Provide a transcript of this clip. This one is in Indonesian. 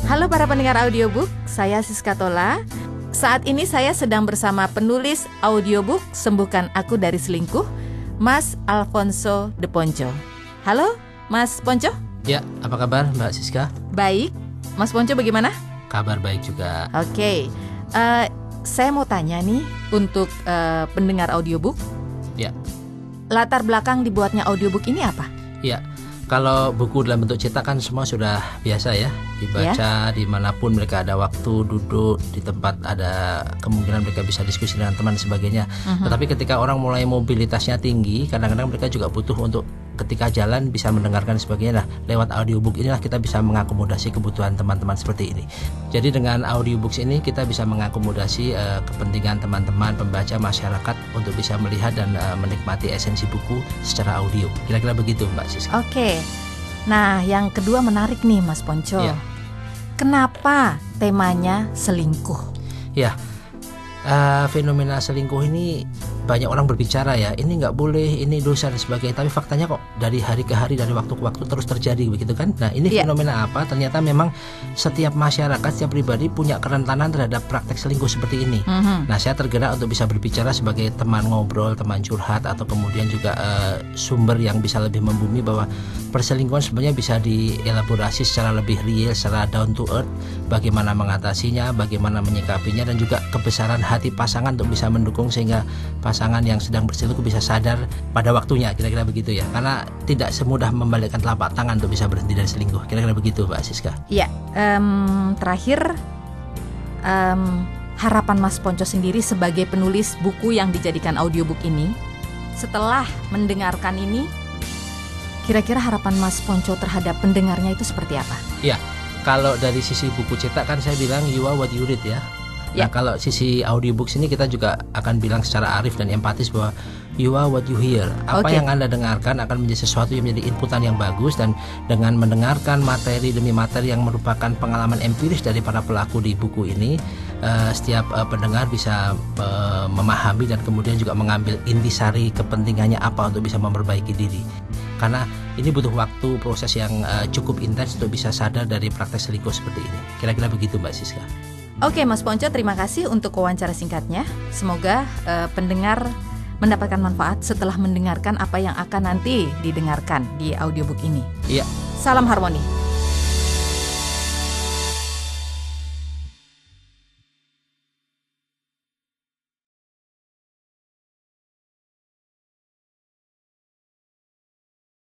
Halo para pendengar audiobook, saya Siska Tola. Saat ini saya sedang bersama penulis audiobook Sembuhkan Aku Dari Selingkuh, Mas Alfonso De Ponco. Halo, Mas Ponco? Ya, apa kabar Mbak Siska? Baik, Mas Ponco bagaimana? Kabar baik juga. Oke, saya mau tanya nih untuk pendengar audiobook. Ya. Latar belakang dibuatnya audiobook ini apa? Ya, kalau buku dalam bentuk cetak kan semua sudah biasa ya, dibaca dimanapun mereka ada waktu, duduk di tempat ada kemungkinan mereka bisa diskusi dengan teman dan sebagainya. Tetapi ketika orang mulai mobilitasnya tinggi, kadang-kadang mereka juga butuh untuk ketika jalan bisa mendengarkan sebagainya. Nah, lewat audiobook inilah kita bisa mengakomodasi kebutuhan teman-teman seperti ini. Jadi dengan audiobooks ini kita bisa mengakomodasi kepentingan teman-teman pembaca masyarakat untuk bisa melihat dan menikmati esensi buku secara audio. Kira-kira begitu Mbak Siska. Oke. Nah, yang kedua menarik nih Mas Ponco. Ya. Kenapa temanya selingkuh? Ya, fenomena selingkuh ini banyak orang berbicara ya, ini nggak boleh, ini dosa dan sebagainya. Tapi faktanya kok dari hari ke hari, dari waktu ke waktu terus terjadi begitu kan. Nah ini fenomena apa? Ternyata memang setiap masyarakat, setiap pribadi punya kerentanan terhadap praktek selingkuh seperti ini. Nah saya tergerak untuk bisa berbicara sebagai teman ngobrol, teman curhat, atau kemudian juga sumber yang bisa lebih membumi bahwa perselingkuhan sebenarnya bisa dielaborasi secara lebih real, secara down to earth. Bagaimana mengatasinya, bagaimana menyikapinya, dan juga kebesaran hati pasangan untuk bisa mendukung sehingga pasangan yang sedang berselingkuh bisa sadar pada waktunya, kira-kira begitu ya. Karena tidak semudah membalikkan telapak tangan untuk bisa berhenti dari selingkuh. Kira-kira begitu Mbak Siska. Ya, terakhir harapan Mas Ponco sendiri sebagai penulis buku yang dijadikan audiobook ini, setelah mendengarkan ini, kira-kira harapan Mas Ponco terhadap pendengarnya itu seperti apa? Ya, kalau dari sisi buku cetak kan saya bilang you are what you read ya. Nah kalau sisi audiobooks ini kita juga akan bilang secara arif dan empatis bahwa you are what you hear. Apa yang Anda dengarkan akan menjadi sesuatu yang menjadi inputan yang bagus, dan dengan mendengarkan materi demi materi yang merupakan pengalaman empiris dari para pelaku di buku ini, setiap pendengar bisa memahami dan kemudian juga mengambil intisari kepentingannya apa untuk bisa memperbaiki diri. Karena ini butuh waktu, proses yang cukup intens untuk bisa sadar dari praktek selingkuh seperti ini. Kira-kira begitu Mbak Siska. Oke Mas Ponco, terima kasih untuk wawancara singkatnya. Semoga pendengar mendapatkan manfaat setelah mendengarkan apa yang akan nanti didengarkan di audiobook ini. Iya. Salam harmoni.